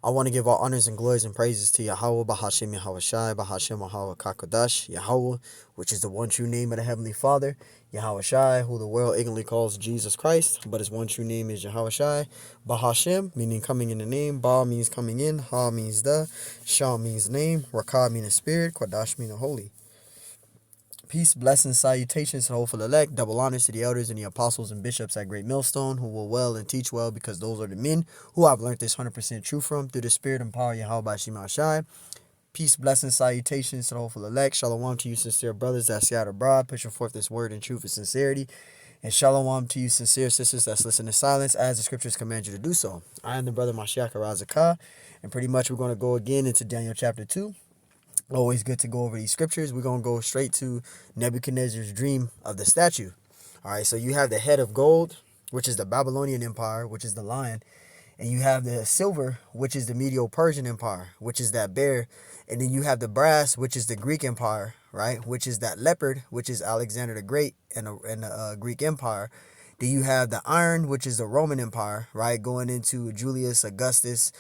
I want to give all honors and glories and praises to Yahweh, Bahashem Yahweh Shai, Bahashem Yahweh Kakodash, Yahweh, which is the one true name of the Heavenly Father, Yahweh Shai, who the world ignorantly calls Jesus Christ, but his one true name is Yahweh Shai, Bahashem, meaning coming in the name, Ba means coming in, Ha means the, Shah means name, Rakah means spirit, Kodash means holy. Peace, blessings, salutations to the hopeful elect, double honors to the elders and the apostles and bishops at Great Millstone who will well and teach well, because those are the men who I've learned this 100% truth from through the spirit and power of Yahweh by Shema Shai. Peace, blessings, salutations to the hopeful elect. Shalom to you, sincere brothers that scattered abroad, pushing forth this word in truth and sincerity. And shalom to you, sincere sisters that's listening in silence, as the scriptures command you to do so. I am the brother Mashiach Razakah, and pretty much we're going to go again into Daniel chapter 2. Always good to go over these scriptures. We're going to go straight to Nebuchadnezzar's dream of the statue. All right, so you have the head of gold, which is the Babylonian Empire, which is the lion. And you have the silver, which is the Medo-Persian Empire, which is that bear. And then you have the brass, which is the Greek Empire, right? Which is that leopard, which is Alexander the Great and the Greek Empire. Then you have the iron, which is the Roman Empire, right? Going into Julius, Augustus,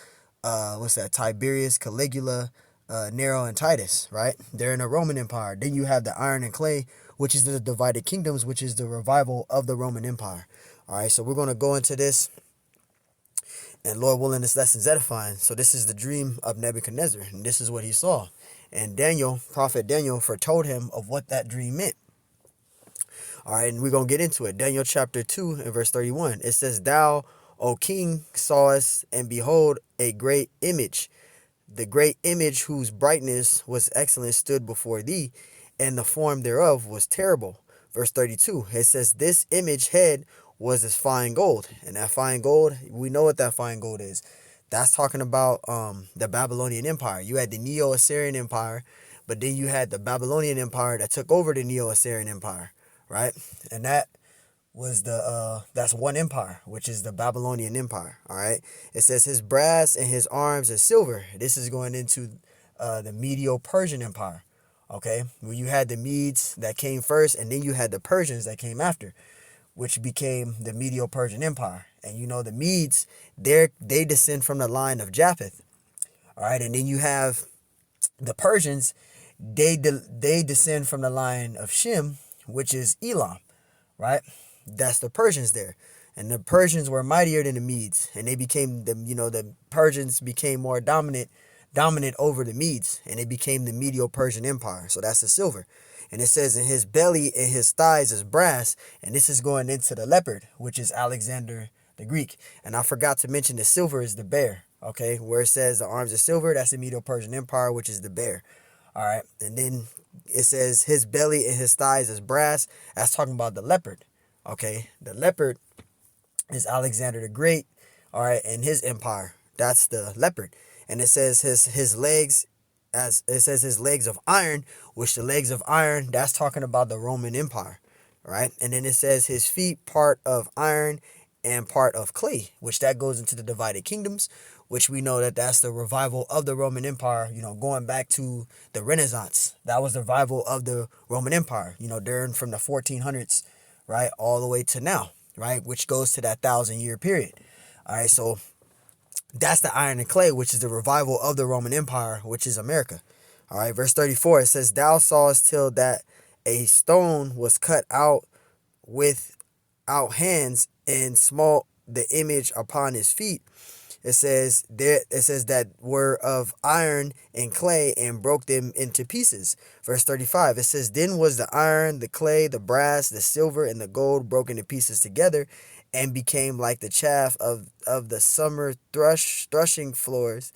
Tiberius, Caligula, Nero, and Titus, right? They're in the Roman Empire. Then you have the iron and clay, which is the divided kingdoms, which is the revival of the Roman Empire. All right, so we're going to go into this, and Lord willing, this lesson's edifying. So this is the dream of Nebuchadnezzar, and this is what he saw. And Daniel, prophet Daniel, foretold him of what that dream meant. All right, and we're going to get into it. Daniel chapter 2 and verse 31. It says, "Thou, O king, sawest, and behold, a great image. The great image whose brightness was excellent stood before thee, and the form thereof was terrible." Verse 32, it says, "This image head was as fine gold." And that fine gold, we know what that fine gold is. That's talking about the Babylonian Empire. You had the Neo-Assyrian Empire, but then you had the Babylonian Empire that took over the Neo-Assyrian Empire, right? And that was that's one empire, which is the Babylonian Empire. All right, it says his brass and his arms are silver. This is going into the Medo-Persian Empire. Okay, well, you had the Medes that came first, and then you had the Persians that came after, which became the Medo-Persian Empire. And you know the Medes, they descend from the line of Japheth. All right, and then you have the Persians, they descend from the line of Shem, which is Elam, right? That's the Persians there. And the Persians were mightier than the Medes, and they became the Persians became more dominant over the Medes, and it became the Medo-Persian Empire. So that's the silver. And it says in his belly and his thighs is brass, and this is going into the leopard, which is Alexander the Greek. And I forgot to mention the silver is the bear. Okay, where it says the arms are silver, that's the Medo-Persian Empire, which is the bear. All right, and then it says his belly and his thighs is brass. That's talking about the leopard. Okay, the leopard is Alexander the Great, all right, and his empire. That's the leopard. And it says his legs, as it says his legs of iron, which the legs of iron, that's talking about the Roman Empire, right? And then it says his feet part of iron and part of clay, which that goes into the divided kingdoms, which we know that that's the revival of the Roman Empire, going back to the Renaissance. That was the revival of the Roman Empire, during from the 1400s, right, all the way to now, right, which goes to that 1,000-year period. All right, so that's the iron and clay, which is the revival of the Roman Empire, which is America. All right, verse 34, it says, "Thou sawest till that a stone was cut out without hands, and smote the image upon his feet. It says that were of iron and clay, and broke them into pieces." Verse 35, it says, "Then was the iron, the clay, the brass, the silver, and the gold broken to pieces together, and became like the chaff of the summer threshing floors,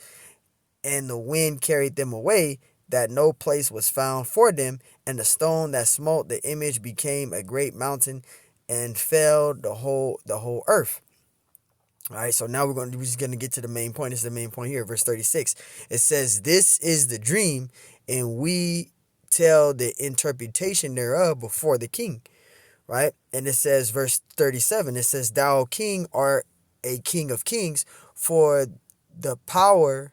and the wind carried them away, that no place was found for them. And the stone that smote the image became a great mountain, and filled the whole earth." All right, so now we're just going to get to the main point. This is the main point here, verse 36. It says, "This is the dream, and we tell the interpretation thereof before the king." Right? And it says, verse 37, it says, "Thou, king, art a king of kings, for the power,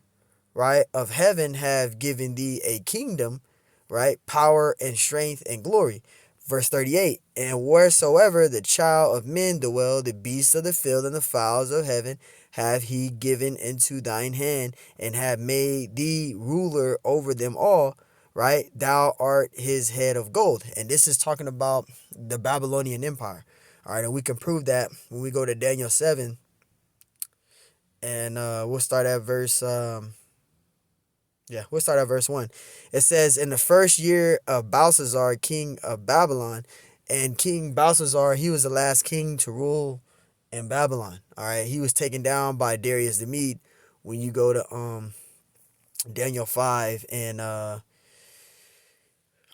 right, of heaven have given thee a kingdom," right? Power and strength and glory. Verse 38, "And wheresoever the child of men dwell, the beasts of the field and the fowls of heaven have he given into thine hand, and have made thee ruler over them all, right? Thou art his head of gold. And this is talking about the Babylonian Empire. All right, and we can prove that when we go to Daniel 7, and we'll start at verse we'll start at verse 1. It says, in the first year of Belshazzar, king of Babylon, and King Belshazzar, he was the last king to rule in Babylon. All right, he was taken down by Darius the Mede. When you go to Daniel 5, and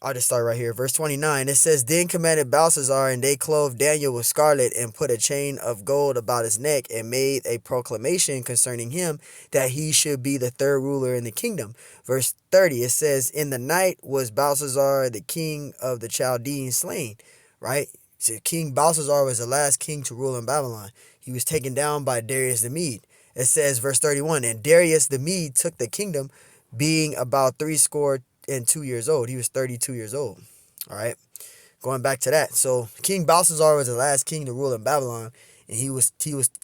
I'll just start right here. Verse 29, it says, then commanded Belshazzar, and they clothed Daniel with scarlet, and put a chain of gold about his neck, and made a proclamation concerning him, that he should be the third ruler in the kingdom. Verse 30, it says, in the night was Belshazzar, the king of the Chaldeans, slain. Right? So King Belshazzar was the last king to rule in Babylon. He was taken down by Darius the Mede. It says, verse 31, and Darius the Mede took the kingdom, being about 62 years old. He was 32 years old. All right. Going back to that. So King Belshazzar was the last king to rule in Babylon, and he was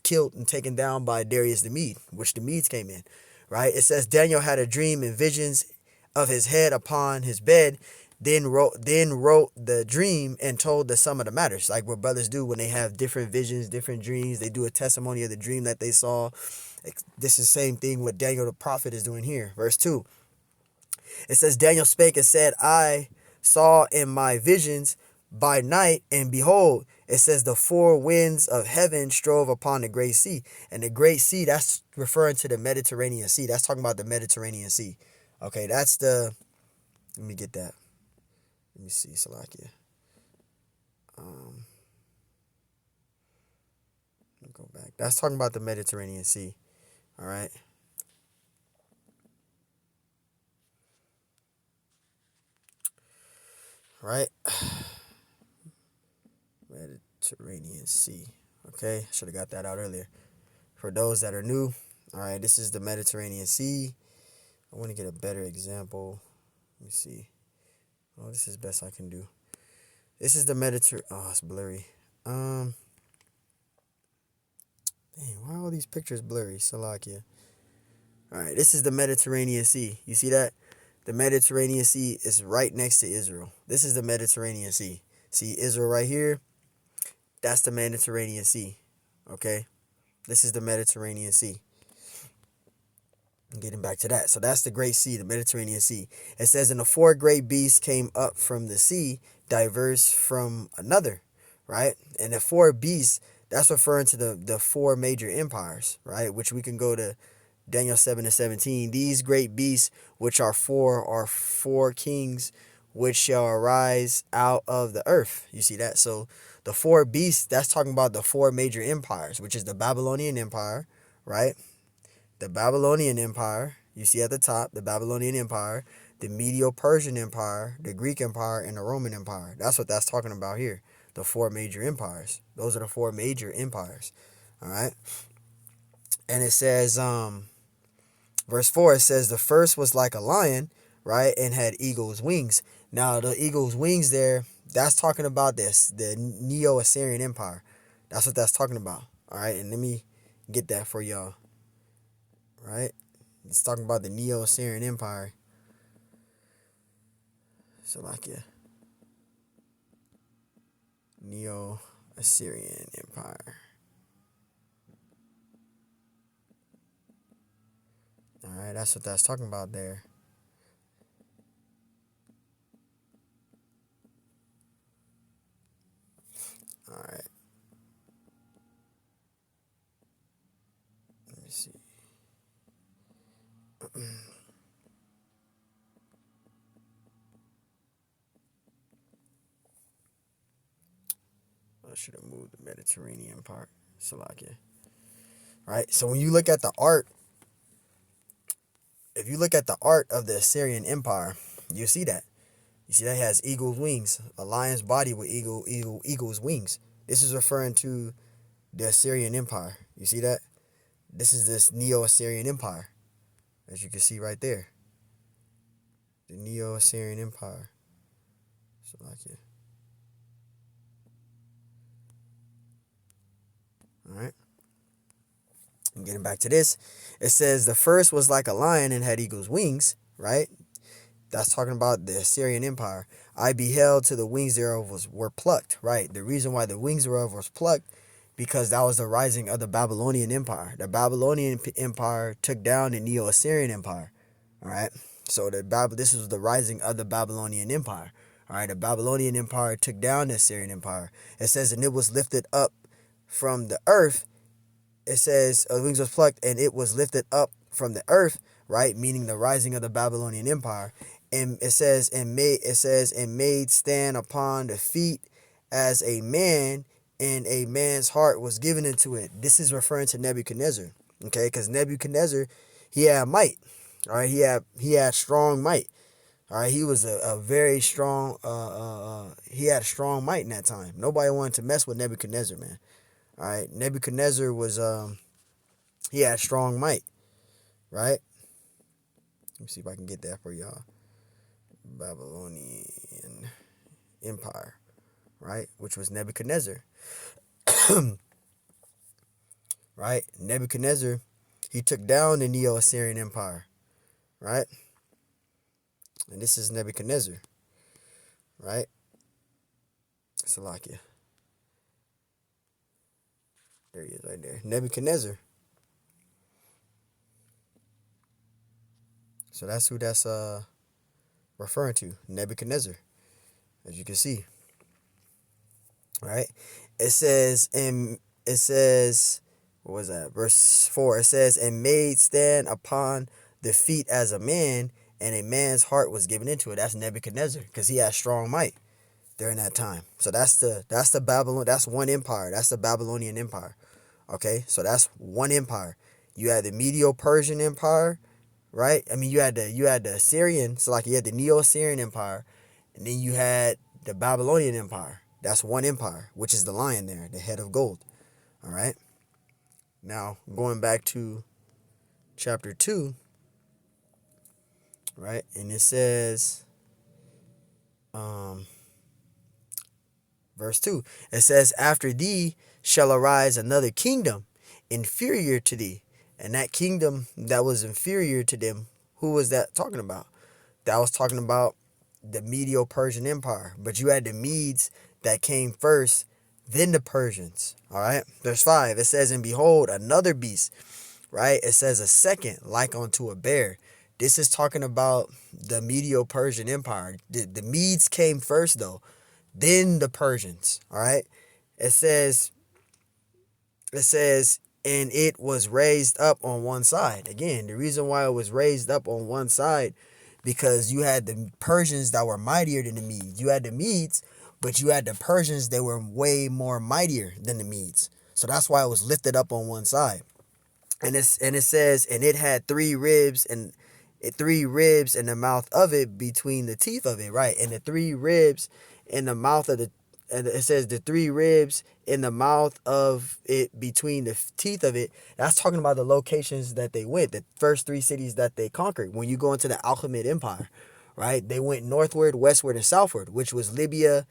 killed and taken down by Darius the Mede, which the Medes came in. Right. It says Daniel had a dream and visions of his head upon his bed, then wrote the dream and told the sum of the matters, like what brothers do when they have different visions, different dreams. They do a testimony of the dream that they saw. This is the same thing what Daniel the prophet is doing here. Verse 2. It says, Daniel spake and said, I saw in my visions by night, and behold, it says, the four winds of heaven strove upon the great sea. And the great sea, that's referring to the Mediterranean Sea. That's talking about the Mediterranean Sea. Okay, that's the, let me get that. Let me see, Salakia. Let me go back. That's talking about the Mediterranean Sea. All right. Right. Mediterranean Sea. Okay, should have got that out earlier. For those that are new, all right, this is the Mediterranean Sea. I want to get a better example. Let me see. Oh, this is best I can do. This is the Mediterranean. Oh, it's blurry. Dang, why are all these pictures blurry? Salakia. All right, this is the Mediterranean Sea. You see that? The Mediterranean Sea is right next to Israel. This is the Mediterranean Sea. See Israel right here? That's the Mediterranean Sea. Okay? This is the Mediterranean Sea. Getting back to that. So that's the great sea, the Mediterranean Sea. It says, and the four great beasts came up from the sea, diverse from another. Right? And the four beasts, that's referring to the four major empires. Right? Which we can go to Daniel 7 and 17. These great beasts, which are four kings, which shall arise out of the earth. You see that? So the four beasts, that's talking about the four major empires, which is the Babylonian Empire, right? The Babylonian Empire, you see at the top, the Babylonian Empire, the Medo-Persian Empire, the Greek Empire, and the Roman Empire. That's what that's talking about here. The four major empires. Those are the four major empires. All right. And it says, verse 4, it says, the first was like a lion, right, and had eagle's wings. Now, the eagle's wings there, that's talking about this, the Neo-Assyrian Empire. That's what that's talking about. All right, and let me get that for y'all. Right? It's talking about the Neo-Assyrian Empire. So, like, yeah. Neo-Assyrian Empire. All right, that's what that's talking about there. All right. Let me see. I should have moved the Mediterranean part. Salakia. Right? So when you look at the art, if you look at the art of the Assyrian Empire, you see that. You see that it has eagle's wings, a lion's body with eagle's wings. This is referring to the Assyrian Empire. You see that? This is this Neo-Assyrian Empire, as you can see right there. The Neo-Assyrian Empire. Salakia. All right. Getting back to this, it says the first was like a lion and had eagle's wings, right? That's talking about the Assyrian Empire. I beheld till the wings thereof were plucked, right? The reason why the wings thereof was plucked, because that was the rising of the Babylonian Empire. The Babylonian Empire took down the Neo-Assyrian Empire, all right? So this was the rising of the Babylonian Empire, all right? The Babylonian Empire took down the Assyrian Empire. It says, and it was lifted up from the earth. It says, wings was plucked, and it was lifted up from the earth, right? Meaning the rising of the Babylonian Empire. And it says, and made stand upon the feet as a man, and a man's heart was given into it. This is referring to Nebuchadnezzar, okay? Because Nebuchadnezzar, he had might, all right? He had strong might, all right? He was a very strong, he had a strong might in that time. Nobody wanted to mess with Nebuchadnezzar, man. All right, Nebuchadnezzar was he had strong might, right? Let me see if I can get that for y'all. Babylonian Empire, right? Which was Nebuchadnezzar. Right? Nebuchadnezzar, he took down the Neo-Assyrian Empire, right? And this is Nebuchadnezzar, right? Salakia. There he is right there. Nebuchadnezzar. So that's who that's referring to. Nebuchadnezzar. As you can see. Right? It says, what was that? Verse 4. It says, and made stand upon the feet as a man, and a man's heart was given into it. That's Nebuchadnezzar, because he had strong might during that time. So that's the Babylon. That's one empire. That's the Babylonian Empire. Okay, so that's one empire. You had the Medo-Persian Empire, right? I mean, you had the Assyrian, so like you had the Neo-Assyrian Empire, and then you had the Babylonian Empire. That's one empire, which is the lion there, the head of gold. All right. Now going back to chapter 2, right? And it says, verse 2, it says, after thee shall arise another kingdom inferior to thee. And that kingdom that was inferior to them, who was that talking about? That was talking about the Medo-Persian Empire. But you had the Medes that came first, then the Persians. All right. Verse 5, it says, and behold, another beast, right? It says a second, like unto a bear. This is talking about the Medo-Persian Empire. The Medes came first, though, then the Persians. All right. It says, and it was raised up on one side. Again, the reason why it was raised up on one side, because you had the Persians that were mightier than the Medes. You had the Medes, but you had the Persians that were way more mightier than the Medes. So that's why it was lifted up on one side. And it says, and it had three ribs in the mouth of it, between the teeth of it, right? And the three ribs in the mouth of and it says the three ribs in the mouth of it, between the teeth of it. That's talking about the locations that they went, the first three cities that they conquered. When you go into the Alchemid Empire, right? They went northward, westward, and southward, which was Libya,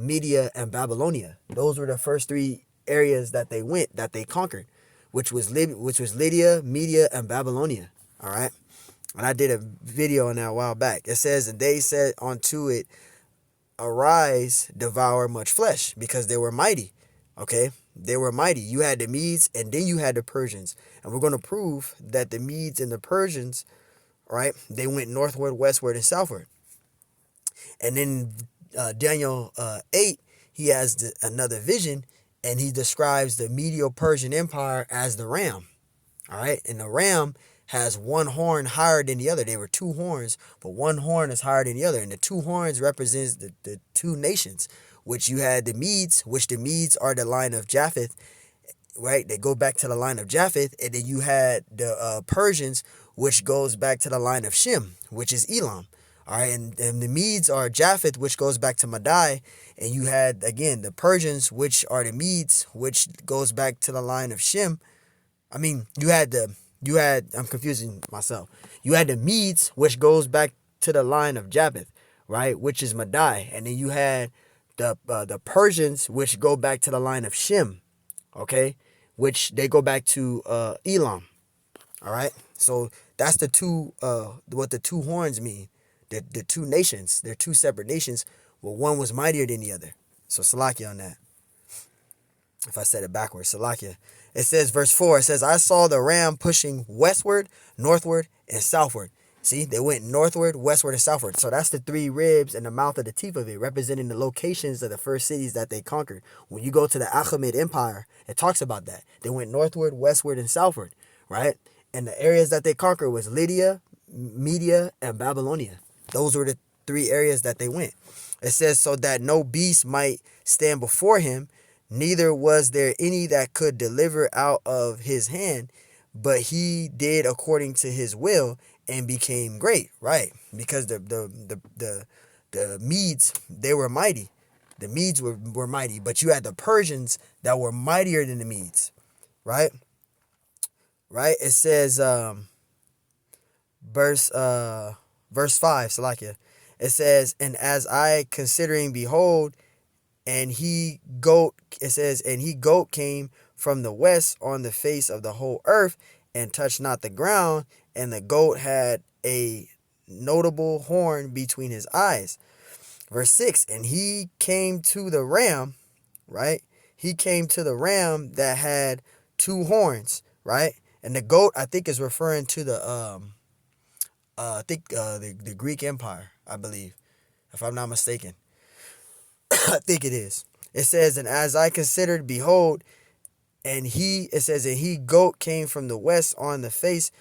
Media, and Babylonia. Those were the first three areas that they went, that they conquered, which was Lydia, Media, and Babylonia. All right. And I did a video on that a while back. It says, and they said unto it, arise, devour much flesh, because they were mighty. Okay, they were mighty. You had the Medes, and then you had the Persians, and we're going to prove that the Medes and the Persians, right, they went northward, westward, and southward. And then Daniel 8, he has another vision, and he describes the Medo-Persian Empire as the ram. All right, and the ram has one horn higher than the other. They were two horns, but one horn is higher than the other. And the two horns represents the two nations, which you had the Medes, which the Medes are the line of Japheth, right? They go back to the line of Japheth. And then you had the Persians, which goes back to the line of Shem, which is Elam. All right, and the Medes are Japheth, which goes back to Madai. And you had, again, the Persians, which are the Medes, which goes back to the line of Shem. I mean, I'm confusing myself. You had the Medes, which goes back to the line of Japheth, right? Which is Madai. And then you had the Persians, which go back to the line of Shem, okay? which they go back to Elam. All right. So that's the two what the two horns mean. The two nations. They're two separate nations. Well, one was mightier than the other. So Salakia on that. If I said it backwards, Salakia. It says, verse 4, it says, I saw the ram pushing westward, northward, and southward. See, they went northward, westward, and southward. So that's the three ribs and the mouth of the teeth of it, representing the locations of the first cities that they conquered. When you go to the Achaemenid Empire, it talks about that. They went northward, westward, and southward, right? And the areas that they conquered was Lydia, Media, and Babylonia. Those were the three areas that they went. It says, so that no beast might stand before him, neither was there any that could deliver out of his hand, but he did according to his will and became great, right? Because the Medes, they were mighty. The Medes were mighty, but you had the Persians that were mightier than the Medes, right? Right? It says verse 5, Salakia. It says, and as I considering, behold, and he goat, it says, and he goat came from the west on the face of the whole earth and touched not the ground, and the goat had a notable horn between his eyes. Verse 6, and he came to the ram, right? He came to the ram that had two horns, right? And the goat, I think, is referring to the the Greek Empire, I believe, if I'm not mistaken. I think it is. It says, and as I considered, behold, and it says, and he goat came from the west on the face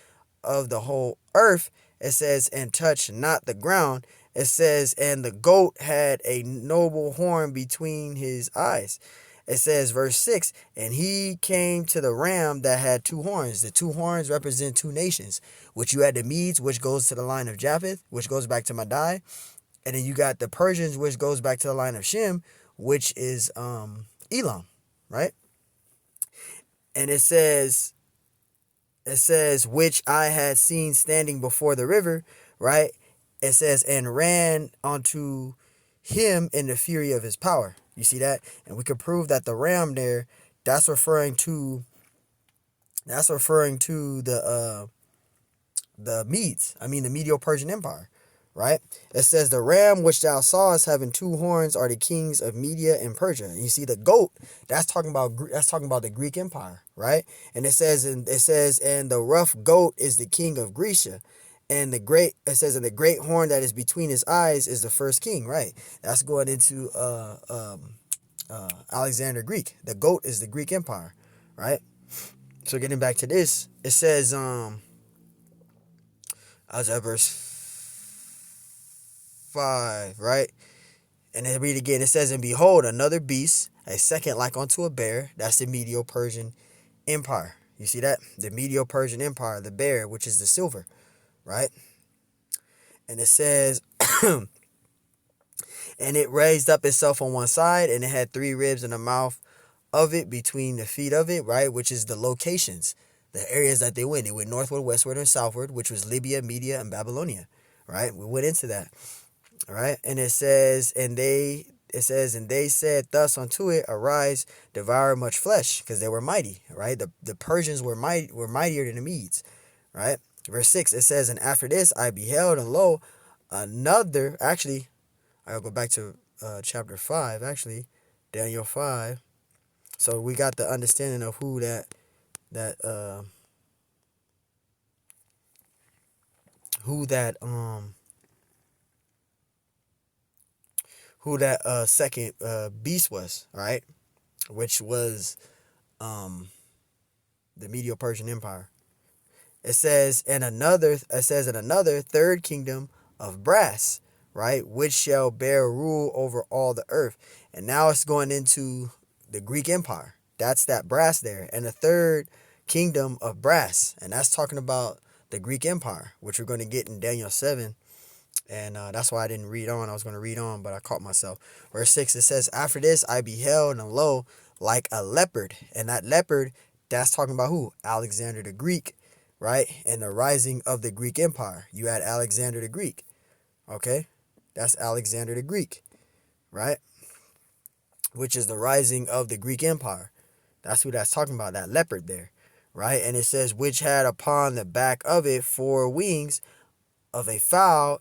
of the whole earth. It says, and touched not the ground. It says, and the goat had a noble horn between his eyes. It says, verse 6, and he came to the ram that had two horns. The two horns represent two nations, which you had the Medes, which goes to the line of Japheth, which goes back to Madai. And then you got the Persians, which goes back to the line of Shem, which is Elam, right? And it says, which I had seen standing before the river, right? It says, and ran unto him in the fury of his power. You see that? And we could prove that the ram there, that's referring to the Medes. I mean the Medo-Persian Empire, right? It says the ram which thou sawest having two horns are the kings of Media and Persia. And you see the goat, that's talking about the Greek Empire, right? And it says and the rough goat is the king of Grecia. And the great horn that is between his eyes is the first king, right? That's going into Alexander Greek. The goat is the Greek Empire, right? So getting back to this, it says I was at verse 5, right? And then read again. It says, and behold, another beast, a second like unto a bear. That's the Medo-Persian Empire. You see that? The Medo-Persian Empire, the bear, which is the silver, right? And it says, and it raised up itself on one side, and it had three ribs in the mouth of it, between the feet of it, right? Which is the locations, the areas that they went. They went northward, westward, and southward, which was Libya, Media, and Babylonia, right? We went into that, all right? And it says, and they said thus unto it, arise, devour much flesh, because they were mighty, right? The Persians were mightier than the Medes, right? Verse 6, it says, and after this I beheld, and lo, another, actually, I'll go back to chapter 5, actually, Daniel 5. So we got the understanding of who that second beast was, right? Which was the Medo-Persian Empire. It says, and another third kingdom of brass, right, which shall bear rule over all the earth. And now it's going into the Greek Empire. That's that brass there. And the third kingdom of brass. And that's talking about the Greek Empire, which we're going to get in Daniel 7. And that's why I didn't read on. I was going to read on, but I caught myself. Verse 6, it says, after this I beheld, and lo, like a leopard. And that leopard, that's talking about who? Alexander the Greek, right? And the rising of the Greek Empire. You had Alexander the Greek. Okay? That's Alexander the Greek, right? Which is the rising of the Greek Empire. That's who that's talking about, that leopard there, right? And it says, which had upon the back of it 4 wings of a fowl.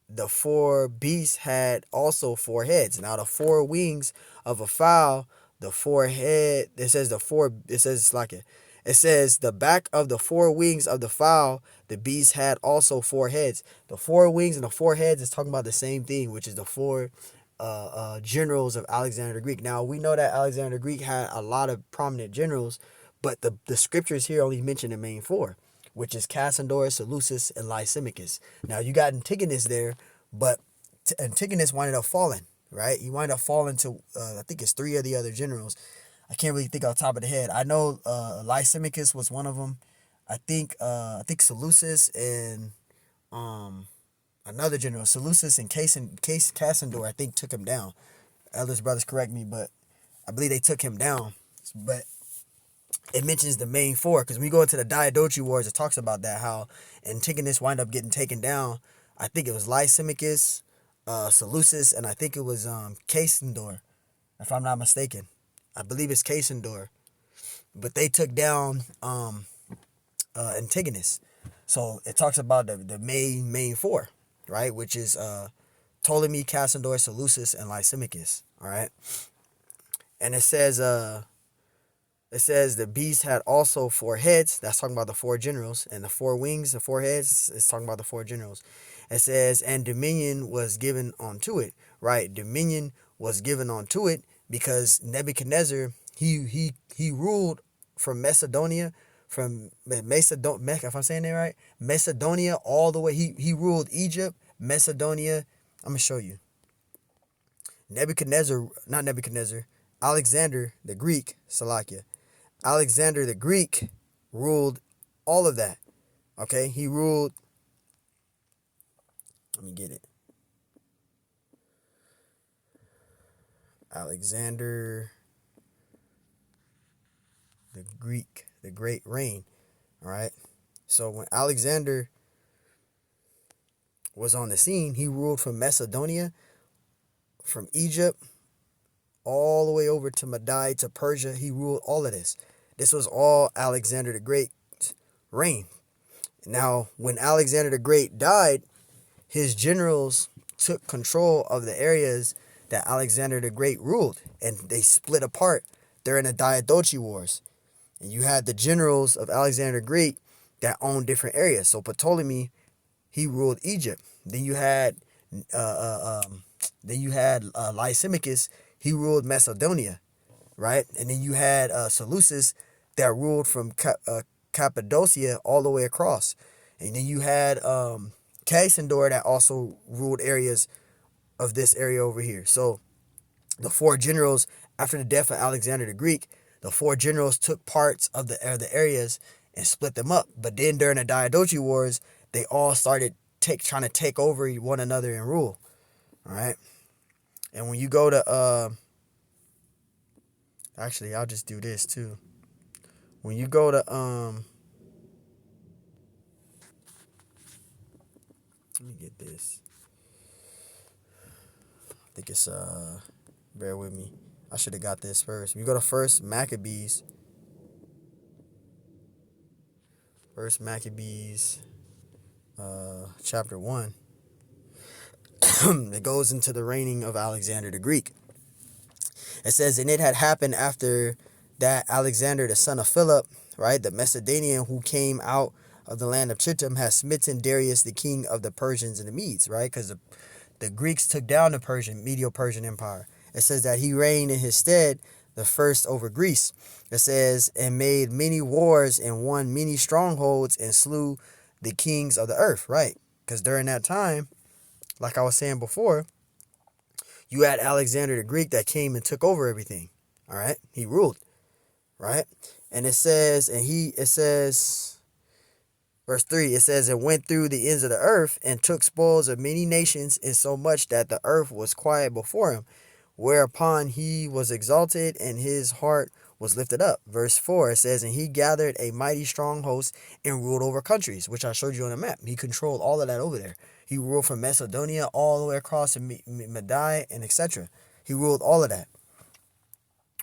The 4 beasts had also 4 heads. Now the 4 wings of a fowl, the 4 head, it says it says the back of the 4 wings of the fowl, the beast had also 4 heads. The 4 wings and the 4 heads is talking about the same thing, which is the 4 generals of Alexander the Greek. Now we know that Alexander the Greek had a lot of prominent generals, but the scriptures here only mention the main 4, which is Cassador, Seleucus, and Lysimachus. Now you got Antigonus there, but Antigonus winded up falling, right? He winded up falling to I think it's 3 of the other generals. I can't really think off the top of the head. I know Lysimachus was one of them. I think Seleucus and another general, Seleucus and Cassador, I think took him down. Elders brothers correct me, but I believe they took him down. But it mentions the main 4, because when we go into the Diadochi Wars, it talks about that, how Antigonus wind up getting taken down. I think it was Lysimachus, Seleucus, and I think it was Cassador, if I'm not mistaken. I believe it's Cassador. But they took down Antigonus. So it talks about the main 4, right? Which is Ptolemy, Cassador, Seleucus, and Lysimachus. All right. And it says the beast had also 4 heads. That's talking about the 4 generals. And the 4 wings, the 4 heads, is talking about the 4 generals. It says, and dominion was given unto it. Right? Dominion was given unto it because Nebuchadnezzar, he ruled from Macedonia, if I'm saying that right, Macedonia all the way. He ruled Egypt, Macedonia. I'm going to show you. Alexander the Greek, Salakia. Alexander the Greek ruled all of that. Okay, he ruled. Let me get it. Alexander the Greek, the great reign. All right. So when Alexander was on the scene, he ruled from Macedonia, from Egypt, all the way over to Madai, to Persia. He ruled all of this. This was all Alexander the Great's reign. Now, when Alexander the Great died, his generals took control of the areas that Alexander the Great ruled, and they split apart during the Diadochi Wars. And you had the generals of Alexander the Great that owned different areas. So Ptolemy, he ruled Egypt. Then you had Lysimachus, he ruled Macedonia, right? And then you had Seleucus that ruled from Cappadocia all the way across. And then you had Cassador that also ruled areas of this area over here. So the 4 generals, after the death of Alexander the Greek, the 4 generals took parts of the areas and split them up. But then during the Diadochi Wars, they all started trying to take over one another and rule. All right. And when you go to actually, I'll just do this too. When you go to let me get this. I think it's bear with me. I should have got this first. When you go to First Maccabees, chapter 1. It goes into the reigning of Alexander the Greek. It says, and it had happened after that Alexander, the son of Philip, right, the Macedonian who came out of the land of Chittim, has smitten Darius, the king of the Persians and the Medes, right? Because the Greeks took down the Medo-Persian Empire. It says that he reigned in his stead, the first over Greece. It says, and made many wars and won many strongholds and slew the kings of the earth, right? Because during that time, like I was saying before, you had Alexander the Greek that came and took over everything. All right. He ruled. Right. And it says, verse 3, it says, and went through the ends of the earth and took spoils of many nations, insomuch that the earth was quiet before him, whereupon he was exalted and his heart was lifted up. Verse 4, it says, and he gathered a mighty strong host and ruled over countries, which I showed you on the map. He controlled all of that over there. He ruled from Macedonia all the way across to Madai and etc. He ruled all of that.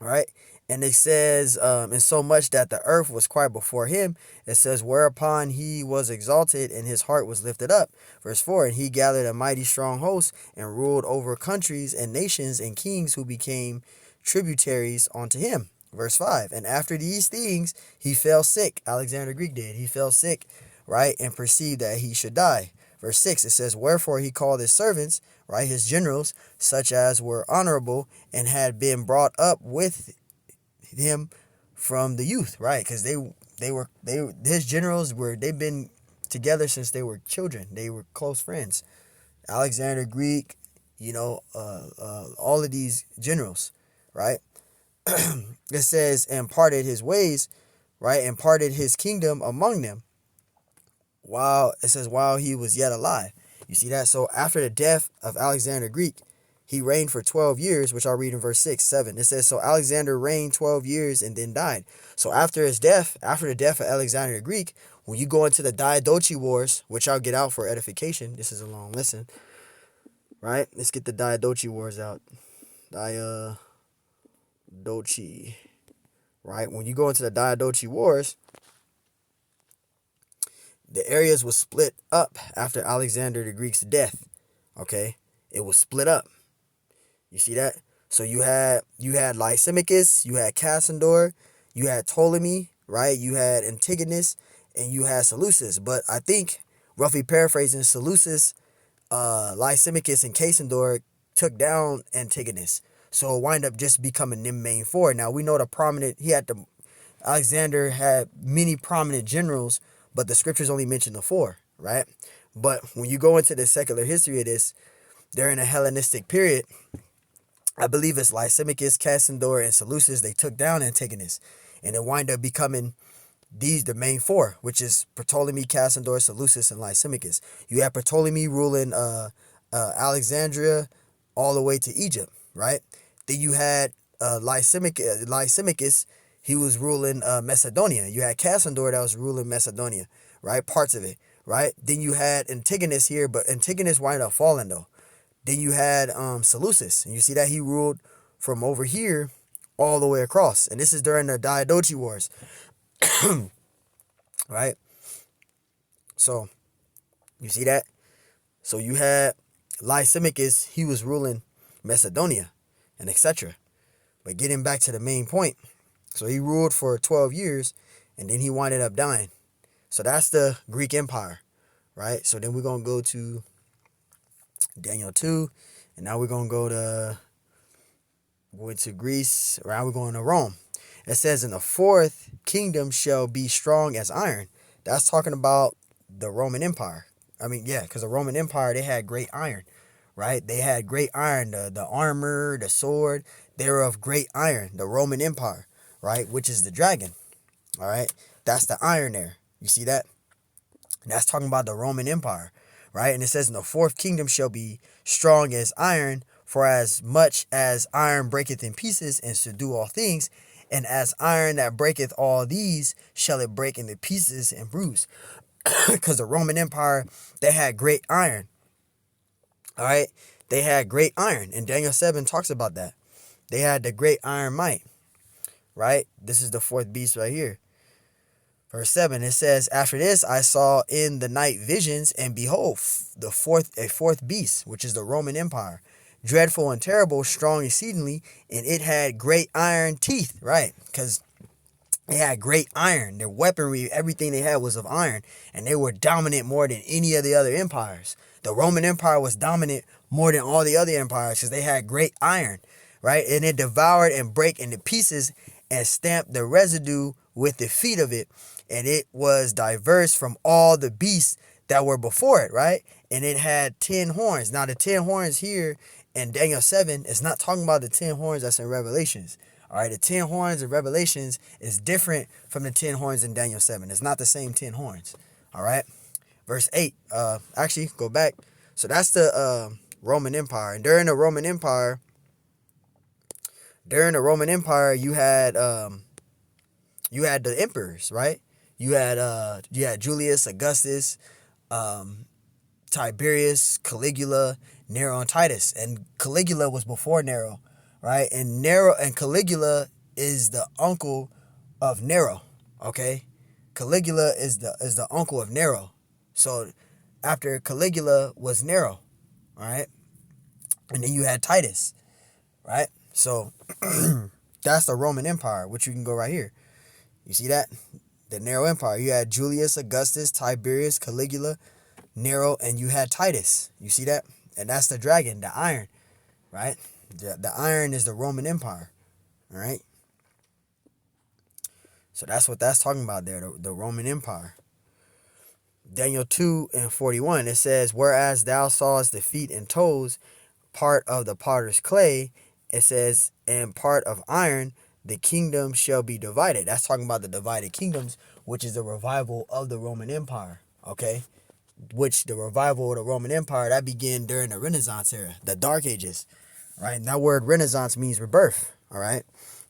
All right. And it says, and so much that the earth was quiet before him. It says, whereupon he was exalted and his heart was lifted up. Verse 4, and he gathered a mighty strong host and ruled over countries and nations and kings who became tributaries unto him. Verse 5, and after these things he fell sick. Alexander the Greek did. He fell sick, right, and perceived that he should die. Verse 6, it says, wherefore he called his servants, right, his generals, such as were honorable and had been brought up with him from the youth, right? Because his generals they've been together since they were children. They were close friends. Alexander Greek, all of these generals, right? It says, and parted his ways, right, and parted his kingdom among them, while he was yet alive. You see that? So after the death of Alexander Greek, he reigned for 12 years, which I'll read in verse 6, 7. It says, so Alexander reigned 12 years and then died. So after the death of Alexander the Greek, when you go into the Diadochi Wars, which I'll get out for edification, this is a long lesson, right? Let's get the Diadochi Wars out. Diadochi, right? When you go into the Diadochi Wars, the areas was split up after Alexander the Greek's death, okay? It was split up. You see that? So you had Lysimachus, you had Cassandor, you had Ptolemy, right? You had Antigonus, and you had Seleucus. But I think, roughly paraphrasing, Seleucus, Lysimachus, and Cassandor took down Antigonus. So it wind up just becoming them main four. Now we know Alexander had many prominent generals, but the scriptures only mention the four, right? But when you go into the secular history of this, during a Hellenistic period, I believe it's Lysimachus, Cassandor, and Seleucus, they took down Antigonus. And it wind up becoming the main four, which is Ptolemy, Cassandor, Seleucus, and Lysimachus. You have Ptolemy ruling Alexandria all the way to Egypt, right? Then you had Lysimachus, he was ruling Macedonia. You had Cassandor that was ruling Macedonia, right? Parts of it, right? Then you had Antigonus here, but Antigonus wound up falling though. Then you had Seleucus, and you see that he ruled from over here all the way across. And this is during the Diadochi Wars, right? So, you see that? So you had Lysimachus, he was ruling Macedonia, and etc. But getting back to the main point, so he ruled for 12 years, and then he winded up dying. So that's the Greek Empire, right? So then we're going to go to Daniel 2, and now we're going to go into Greece, right? We're going to Rome. It says, in the fourth kingdom shall be strong as iron. That's talking about the Roman Empire. Because the Roman Empire, they had great iron, right? They had great iron, the armor, the sword. They were of great iron, the Roman Empire, right? Which is the dragon, all right? That's the iron there. You see that? That's talking about the Roman Empire, right? And it says, in the fourth kingdom shall be strong as iron, for as much as iron breaketh in pieces and subdue all things, and as iron that breaketh all these, shall it break into pieces and bruise. Because the Roman Empire, they had great iron, all right? They had great iron, and Daniel 7 talks about that. They had the great iron might, right? This is the fourth beast right here. Verse 7, it says, after this I saw in the night visions, and behold, a fourth beast, which is the Roman Empire, dreadful and terrible, strong exceedingly, and it had great iron teeth, right? Because they had great iron. Their weaponry, everything they had was of iron, and they were dominant more than any of the other empires. The Roman Empire was dominant more than all the other empires because they had great iron, right? And it devoured and brake into pieces and stamped the residue with the feet of it. And it was diverse from all the beasts that were before it, right? And it had 10 horns. Now, the 10 horns here in Daniel 7 is not talking about the 10 horns that's in Revelations. All right, the 10 horns in Revelations is different from the 10 horns in Daniel 7. It's not the same 10 horns. All right, verse 8. Actually, go back. So that's the Roman Empire. And during the Roman Empire, you had the emperors, right? You had Julius, Augustus, Tiberius, Caligula, Nero, and Titus. And Caligula was before Nero, right? And Caligula is the uncle of Nero. Okay, Caligula is the uncle of Nero. So after Caligula was Nero, all right, and then you had Titus, right? So that's the Roman Empire, which you can go right here. You see that? The Nero Empire. You had Julius, Augustus, Tiberius, Caligula, Nero, and you had Titus. You see that? And that's the dragon, the iron, right? The iron is the Roman Empire, all right? So that's what that's talking about there, the Roman Empire. Daniel 2:41, it says, whereas thou sawest the feet and toes, part of the potter's clay, it says, and part of iron, the kingdom shall be divided. That's talking about the divided kingdoms, which is the revival of the Roman Empire, okay? Which the revival of the Roman Empire, that began during the Renaissance era, the Dark Ages, right? And that word Renaissance means rebirth, all right?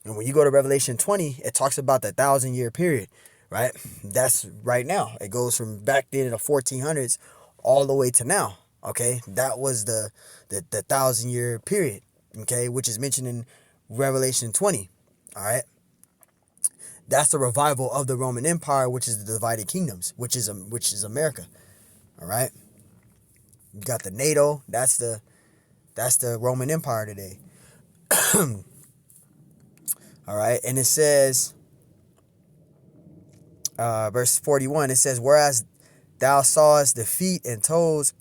And when you go to Revelation 20, it talks about the 1,000-year period, right? That's right now. It goes from back then in the 1400s all the way to now, okay? That was the 1,000-year period, okay, which is mentioned in Revelation 20, all right? That's the revival of the Roman Empire, which is the divided kingdoms, which is America, all right? You got the NATO, that's the Roman Empire today. All right, and it says, verse 41, it says, whereas thou sawest the feet and toes,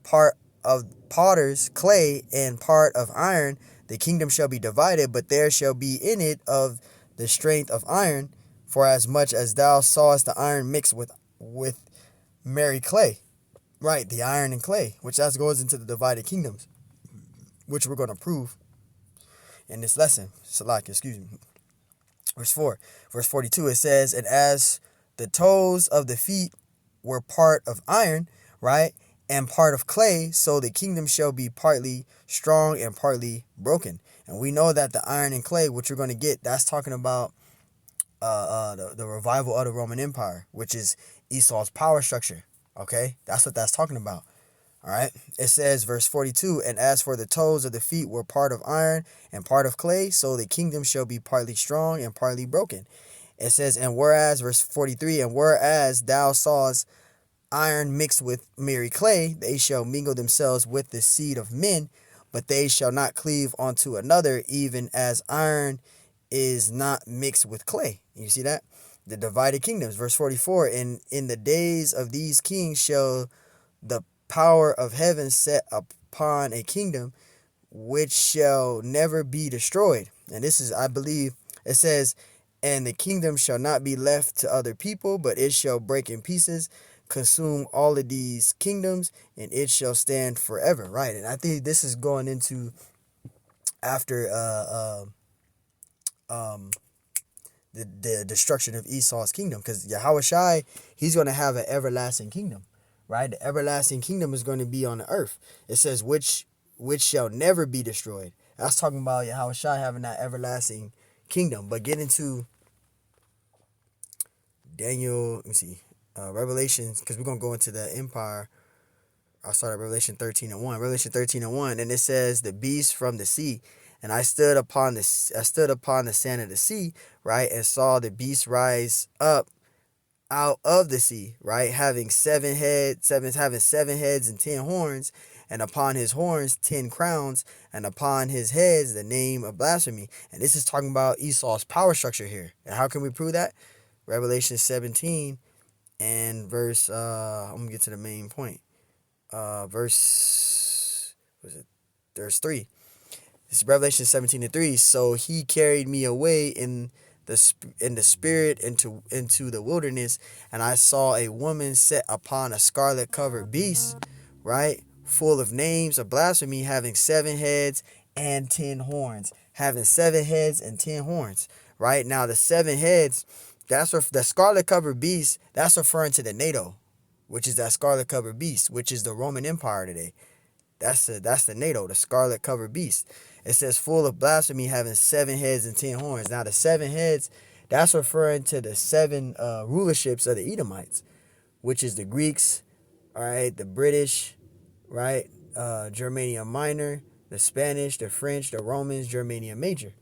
part of potter's clay and part of iron, the kingdom shall be divided, but there shall be in it of the strength of iron, for as much as thou sawest the iron mixed with merry clay. Right, the iron and clay, which that goes into the divided kingdoms, which we're going to prove in this lesson. Salak, excuse me. Verse 4, verse 42, it says, and as the toes of the feet were part of iron, right, and part of clay, so the kingdom shall be partly strong and partly broken. And we know that the iron and clay, which you're going to get, that's talking about the revival of the Roman Empire, which is Esau's power structure. Okay, that's what that's talking about. All right, it says, verse 42, and as for the toes of the feet were part of iron and part of clay, so the kingdom shall be partly strong and partly broken. It says, and whereas, verse 43, and whereas thou sawest iron mixed with merry clay, they shall mingle themselves with the seed of men, but they shall not cleave unto another, even as iron is not mixed with clay. You see that? The divided kingdoms, verse 44, and in the days of these kings shall the power of heaven set upon a kingdom which shall never be destroyed. And this is, I believe, it says, and the kingdom shall not be left to other people, but it shall break in pieces, consume all of these kingdoms, and it shall stand forever. Right. And I think this is going into after the destruction of Esau's kingdom, because Yahushai, he's going to have an everlasting kingdom, right? The everlasting kingdom is going to be on the earth. It says, which shall never be destroyed. That's talking about Yahushai having that everlasting kingdom. But get into Daniel, let me see, Revelations, because we're going to go into the empire. I'll start at Revelation 13:1. Revelation 13:1, and it says, the beast from the sea. And I stood upon the sand of the sea, right, and saw the beast rise up out of the sea, right, having seven heads and 10 horns, and upon his horns 10 crowns, and upon his heads the name of blasphemy. And this is talking about Esau's power structure here. And how can we prove that? Revelation 17 and verse, I'm gonna get to the main point. Verse 3. It's Revelation 17:3. So he carried me away in the spirit into the wilderness, and I saw a woman set upon a scarlet covered beast, right, full of names of blasphemy, having 7 heads and 10 horns. Having 7 heads and 10 horns. Right now, the 7 heads, that's the scarlet covered beast. That's referring to the NATO, which is that scarlet covered beast, which is the Roman Empire today. That's the NATO, the scarlet covered beast. It says full of blasphemy, having 7 heads and 10 horns. Now the 7 heads, that's referring to the 7 rulerships of the Edomites, which is the Greeks, all right, the British, right, Germania Minor, the Spanish, the French, the Romans, Germania Major.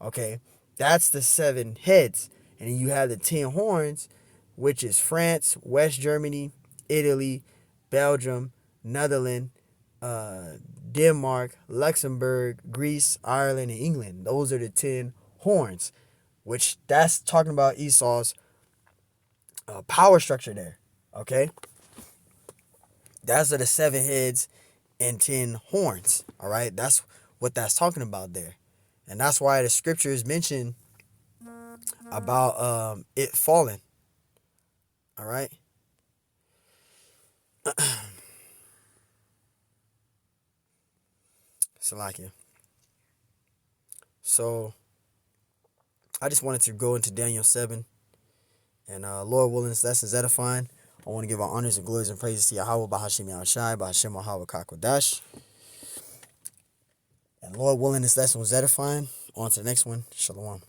Okay, That's the 7 heads. And then you have the 10 horns, which is France, West Germany, Italy, Belgium, Netherlands, Denmark, Luxembourg, Greece, Ireland, and England. Those are the 10 horns, which that's talking about Esau's power structure there. Okay? Those are the 7 heads and 10 horns. All right? That's what that's talking about there. And that's why the scriptures mention about it falling. All right? Salakia. So I just wanted to go into Daniel 7. And Lord willing, this lesson is edifying. I want to give our honors and glories and praises to Yahweh, Bahashim Yahushai, Bahashim Yahweh Kakodash. And Lord willing, this lesson was edifying. On to the next one. Shalom.